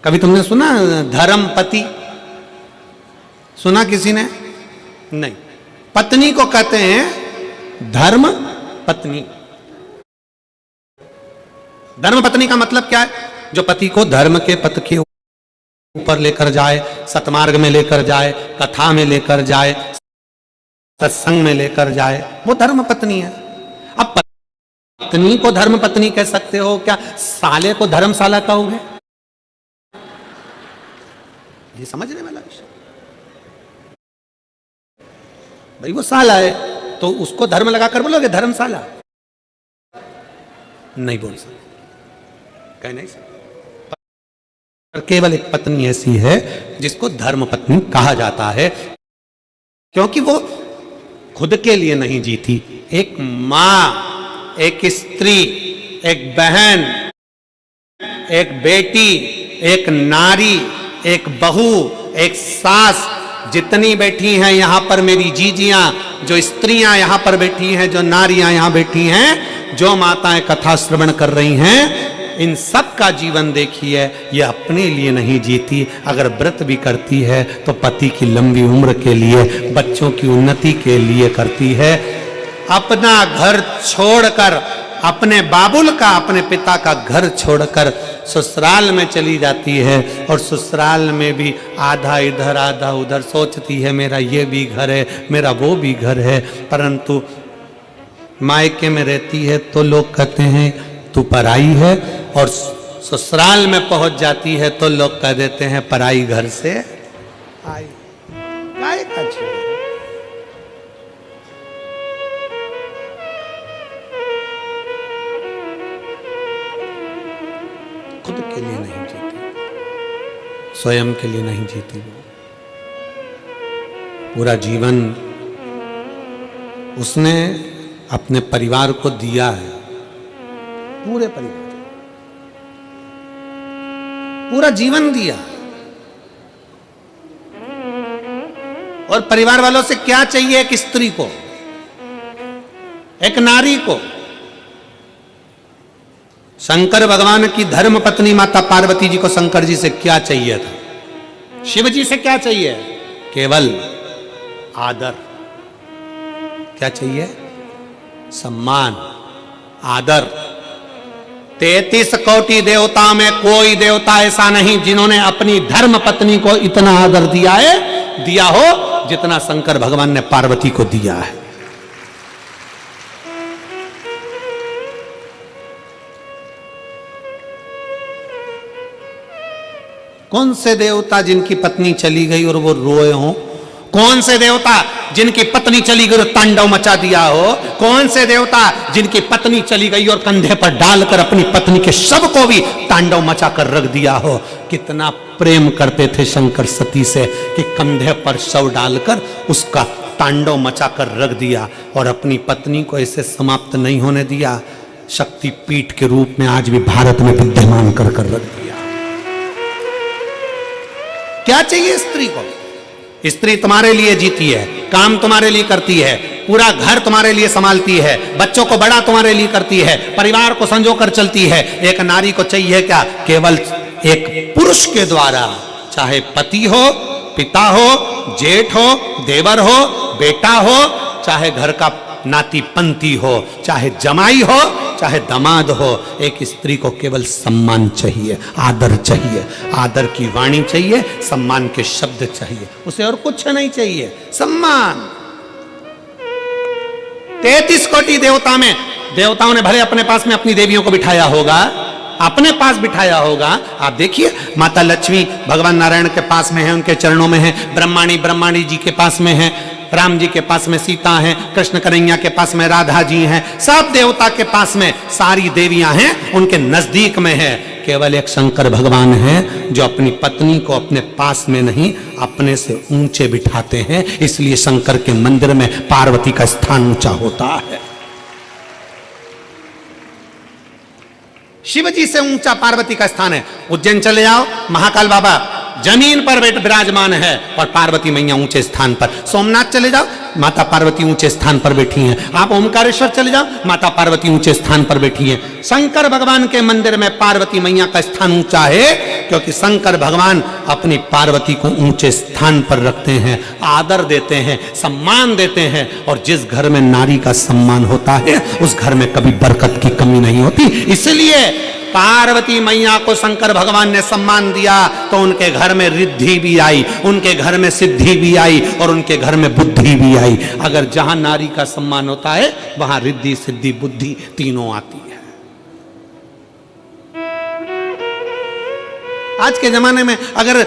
कभी तुमने सुना धर्मपति? सुना किसी ने? नहीं। पत्नी को कहते हैं धर्म पत्नी। धर्म पत्नी का मतलब क्या है? जो पति को धर्म के पथ के ऊपर लेकर जाए, सतमार्ग में लेकर जाए, कथा में लेकर जाए, सत्संग में लेकर जाए, वो धर्म पत्नी है। अब पत्नी को धर्म पत्नी कह सकते हो क्या? साले को धर्मशाला कहोगे? ये समझने वाला विषय भाई, वो साला है तो उसको धर्म लगाकर बोलोगे धर्मशाला? नहीं बोल सकते, कह नहीं सकते। केवल एक पत्नी ऐसी है जिसको धर्म पत्नी कहा जाता है, क्योंकि वो खुद के लिए नहीं जीती। एक मां, एक स्त्री, एक बहन, एक बेटी, एक नारी, एक बहू, एक सास, जितनी बैठी हैं यहां पर मेरी जीजियां, जो स्त्रियां यहां पर बैठी हैं, जो नारियां यहां बैठी हैं, जो माताएं कथा श्रवण कर रही हैं, इन सब का जीवन देखिए, ये अपने लिए नहीं जीती। अगर व्रत भी करती है तो पति की लंबी उम्र के लिए, बच्चों की उन्नति के लिए करती है। अपना घर छोड़कर, अपने बाबुल का, अपने पिता का घर छोड़कर ससुराल में चली जाती है, और ससुराल में भी आधा इधर आधा उधर सोचती है मेरा ये भी घर है, मेरा वो भी घर है। परंतु मायके में रहती है तो लोग कहते हैं तू पराई है, और ससुराल में पहुंच जाती है तो लोग कह देते हैं पराई घर से आई। काय का छेड़? खुद के लिए नहीं जीती, स्वयं के लिए नहीं जीती। वो पूरा जीवन उसने अपने परिवार को दिया है, पूरे परिवार, पूरा जीवन दिया। और परिवार वालों से क्या चाहिए एक स्त्री को, एक नारी को? शंकर भगवान की धर्म पत्नी माता पार्वती जी को शंकर जी से क्या चाहिए था? शिव जी से क्या चाहिए? केवल आदर। क्या चाहिए? सम्मान, आदर। 33 कोटि देवता में कोई देवता ऐसा नहीं जिन्होंने अपनी धर्म पत्नी को इतना आदर दिया हो जितना शंकर भगवान ने पार्वती को दिया है। कौन से देवता जिनकी पत्नी चली गई और वो रोए हों? कौन से देवता जिनकी पत्नी चली गई और तांडव मचा दिया हो? कौन से देवता जिनकी पत्नी चली गई और कंधे पर डालकर अपनी पत्नी के शव को भी तांडव मचा कर रख दिया हो? कितना प्रेम करते थे शंकर सती से कि कंधे पर शव डालकर उसका तांडव मचा कर रख दिया, और अपनी पत्नी को ऐसे समाप्त नहीं होने दिया। शक्तिपीठ के रूप में आज भी भारत में विद्यमान कर रख दिया। क्या चाहिए स्त्री को? स्त्री तुम्हारे लिए जीती है, काम तुम्हारे लिए करती है, पूरा घर तुम्हारे लिए संभालती है, बच्चों को बड़ा तुम्हारे लिए करती है, परिवार को संजो कर चलती है। एक नारी को चाहिए क्या? केवल एक पुरुष के द्वारा, चाहे पति हो, पिता हो, जेठ हो, देवर हो, बेटा हो, चाहे घर का नाती पंती हो, चाहे जमाई हो, चाहे दामाद हो, एक स्त्री को केवल सम्मान चाहिए, आदर चाहिए, आदर की वाणी चाहिए, सम्मान के शब्द चाहिए, उसे और कुछ नहीं चाहिए। सम्मान। 33 कोटि देवता में, देवताओं ने भले अपने पास में अपनी देवियों को बिठाया होगा, अपने पास बिठाया होगा। आप देखिए माता लक्ष्मी भगवान नारायण के पास में है, उनके चरणों में है। ब्रह्माणी जी के पास में है, राम जी के पास में सीता हैं, कृष्ण कन्हैया के पास में राधा जी हैं, सब देवता के पास में सारी देवियां हैं, उनके नजदीक में है। केवल एक शंकर भगवान हैं जो अपनी पत्नी को अपने पास में नहीं, अपने से ऊंचे बिठाते हैं। इसलिए शंकर के मंदिर में पार्वती का स्थान ऊंचा होता है। शिव जी से ऊंचा पार्वती का स्थान है। उज्जैन चले जाओ, महाकाल बाबा जमीन पर विराजमान है और पार्वती मैया ऊंचे स्थान पर। सोमनाथ चले जाओ, माता पार्वती ऊंचे स्थान पर बैठी हैं। आप ओमकारेश्वर चले जाओ, माता पार्वती ऊंचे स्थान पर बैठी हैं। शंकर भगवान के मंदिर में पार्वती मैया का स्थान ऊंचा है, क्योंकि शंकर भगवान अपनी पार्वती को ऊंचे स्थान पर रखते हैं, आदर देते हैं, सम्मान देते हैं। और जिस घर में नारी का सम्मान होता है उस घर में कभी बरकत की कमी नहीं होती। इसलिए पार्वती मैया को शंकर भगवान ने सम्मान दिया तो उनके घर में रिद्धि भी आई, उनके घर में सिद्धि भी आई और उनके घर में बुद्धि भी आई। अगर जहां नारी का सम्मान होता है वहां रिद्धि सिद्धि बुद्धि तीनों आती है। आज के जमाने में अगर